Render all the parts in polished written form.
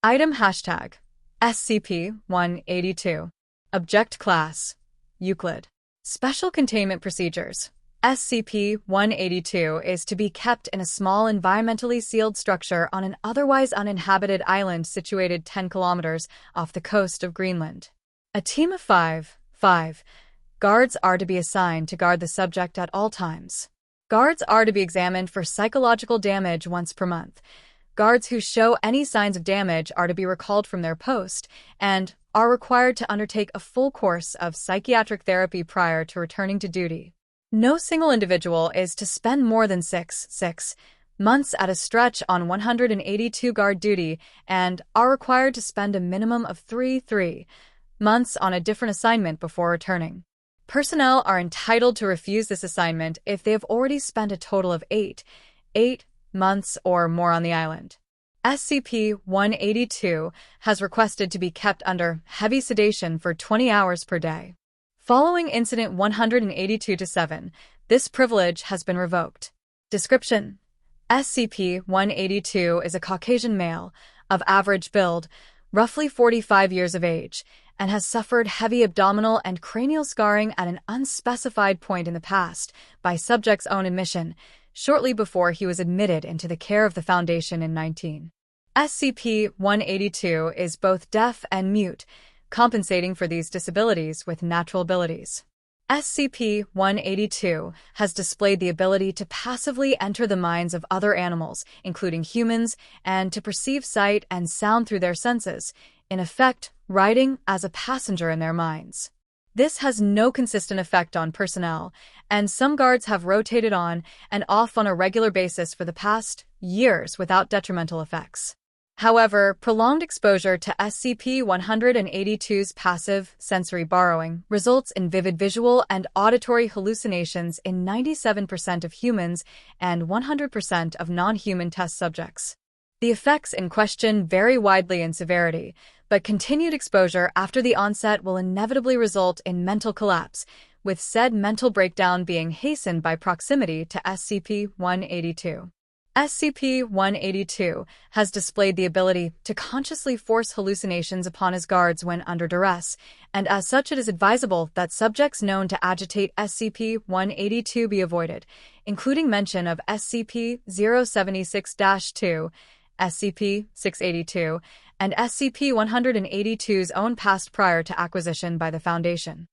Item hashtag SCP-182. Object Class Euclid. Special Containment Procedures. SCP-182 is to be kept in a small environmentally sealed structure on an otherwise uninhabited island situated 10 kilometers off the coast of Greenland. A team of five guards are to be assigned to guard the subject at all times. Guards are to be examined for psychological damage once per month. Guards who show any signs of damage are to be recalled from their post and are required to undertake a full course of psychiatric therapy prior to returning to duty. No single individual is to spend more than six months at a stretch on 182 guard duty and are required to spend a minimum of three months on a different assignment before returning. Personnel are entitled to refuse this assignment if they have already spent a total of eight months or more on the island. SCP-182 has requested to be kept under heavy sedation for 20 hours per day. Following Incident 182-7, this privilege has been revoked. Description: SCP-182 is a Caucasian male, of average build, roughly 45 years of age, and has suffered heavy abdominal and cranial scarring at an unspecified point in the past, by subject's own admission, shortly before he was admitted into the care of the Foundation in 19. SCP-182 is both deaf and mute, compensating for these disabilities with natural abilities. SCP-182 has displayed the ability to passively enter the minds of other animals, including humans, and to perceive sight and sound through their senses, in effect, riding as a passenger in their minds. This has no consistent effect on personnel, and some guards have rotated on and off on a regular basis for the past years without detrimental effects. However, prolonged exposure to SCP-182's passive sensory borrowing results in vivid visual and auditory hallucinations in 97% of humans and 100% of non-human test subjects. The effects in question vary widely in severity, but continued exposure after the onset will inevitably result in mental collapse, with said mental breakdown being hastened by proximity to SCP-182. SCP-182 has displayed the ability to consciously force hallucinations upon his guards when under duress, and as such it is advisable that subjects known to agitate SCP-182 be avoided, including mention of SCP-076-2, SCP-682, and SCP-182's own past prior to acquisition by the Foundation.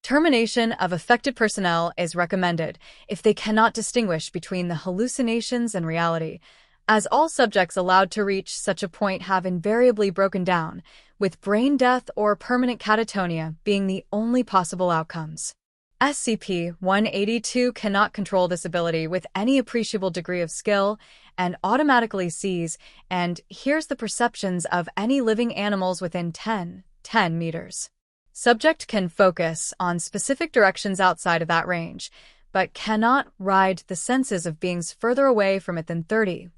Termination of affected personnel is recommended if they cannot distinguish between the hallucinations and reality, as all subjects allowed to reach such a point have invariably broken down, with brain death or permanent catatonia being the only possible outcomes. SCP-182 cannot control this ability with any appreciable degree of skill and automatically sees and hears the perceptions of any living animals within 10 meters. Subject can focus on specific directions outside of that range, but cannot ride the senses of beings further away from it than 30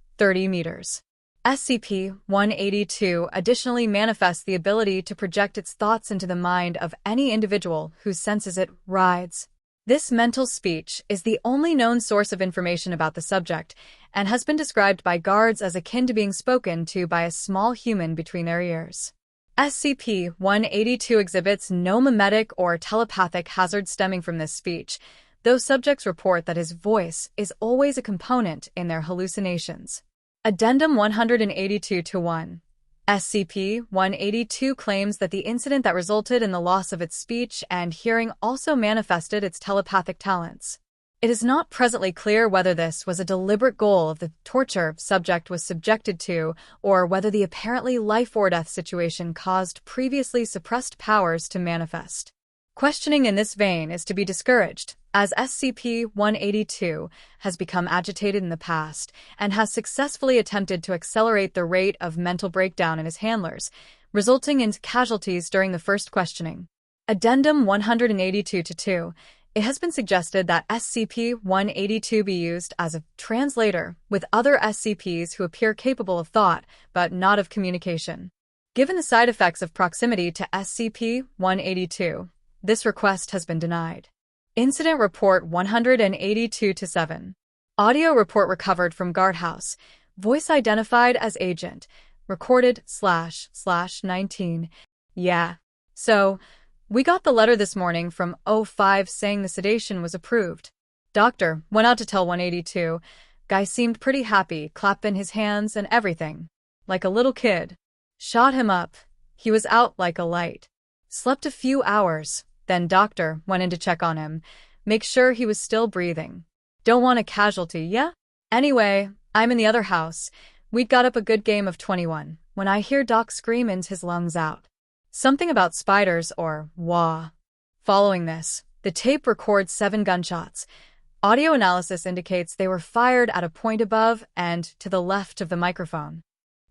meters. SCP-182 additionally manifests the ability to project its thoughts into the mind of any individual whose senses it rides. This mental speech is the only known source of information about the subject and has been described by guards as akin to being spoken to by a small human between their ears. SCP-182 exhibits no mimetic or telepathic hazard stemming from this speech, though subjects report that his voice is always a component in their hallucinations. Addendum 182-1. SCP-182 claims that the incident that resulted in the loss of its speech and hearing also manifested its telepathic talents. It is not presently clear whether this was a deliberate goal of the torture subject was subjected to, or whether the apparently life-or-death situation caused previously suppressed powers to manifest. Questioning in this vein is to be discouraged, as SCP-182 has become agitated in the past and has successfully attempted to accelerate the rate of mental breakdown in his handlers, resulting in casualties during the first questioning. Addendum 182-2. It has been suggested that SCP-182 be used as a translator with other SCPs who appear capable of thought, but not of communication. Given the side effects of proximity to SCP-182, this request has been denied. Incident Report 182-7. Audio report recovered from guardhouse. Voice identified as Agent. recorded //19. Yeah. So, we got the letter this morning from O5 saying the sedation was approved. Doctor went out to tell 182. Guy seemed pretty happy, clapping his hands and everything. Like a little kid. Shot him up. He was out like a light. Slept a few hours, then doctor went in to check on him. Make sure he was still breathing. Don't want a casualty, yeah? Anyway, I'm in the other house. We'd got up a good game of 21 when I hear Doc screaming his lungs out. Something about spiders or wah. Following this, the tape records 7 gunshots. Audio analysis indicates they were fired at a point above and to the left of the microphone.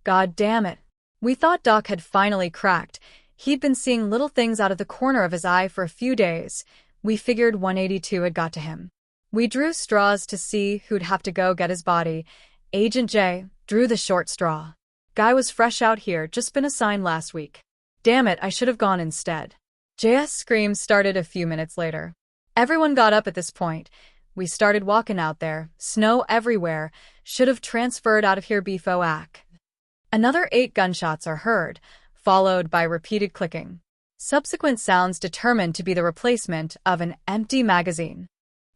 God damn it. We thought Doc had finally cracked. He'd been seeing little things out of the corner of his eye for a few days. We figured 182 had got to him. We drew straws to see who'd have to go get his body. Agent J drew the short straw. Guy was fresh out here, just been assigned last week. Damn it, I should have gone instead. JS screams started a few minutes later. Everyone got up at this point. We started walking out there, snow everywhere. Should have transferred out of here before AC. Another 8 gunshots are heard, followed by repeated clicking. Subsequent sounds determined to be the replacement of an empty magazine.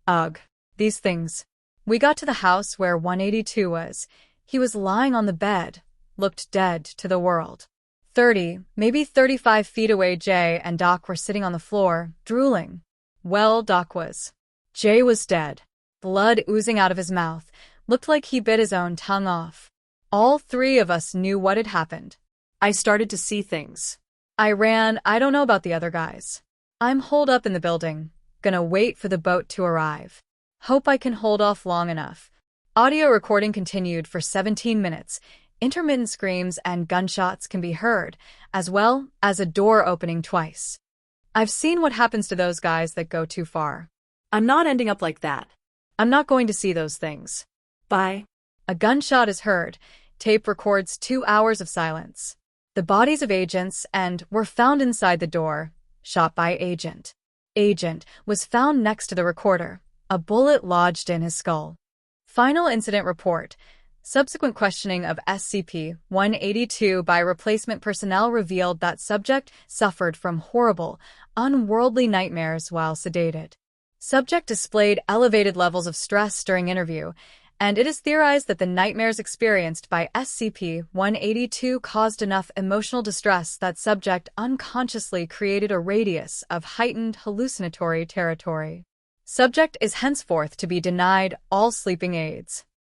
Ugh, these things. We got to the house where 182 was. He was lying on the bed, looked dead to the world. 30, maybe 35 feet away, Jay and Doc were sitting on the floor, drooling. Well, Doc was. Jay was dead. Blood oozing out of his mouth. Looked like he bit his own tongue off. All 3 of us knew what had happened. I started to see things. I ran. I don't know about the other guys. I'm holed up in the building. Gonna wait for the boat to arrive. Hope I can hold off long enough. Audio recording continued for 17 minutes. Intermittent screams and gunshots can be heard, as well as a door opening twice. I've seen what happens to those guys that go too far. I'm not ending up like that. I'm not going to see those things. Bye. A gunshot is heard. Tape records 2 hours of silence. The bodies of agents and were found inside the door, shot by Agent. Agent was found next to the recorder, a bullet lodged in his skull. Final incident report. Subsequent questioning of SCP-182 by replacement personnel revealed that subject suffered from horrible, unworldly nightmares while sedated. Subject displayed elevated levels of stress during interview, and it is theorized that the nightmares experienced by SCP-182 caused enough emotional distress that subject unconsciously created a radius of heightened hallucinatory territory. Subject is henceforth to be denied all sleeping aids.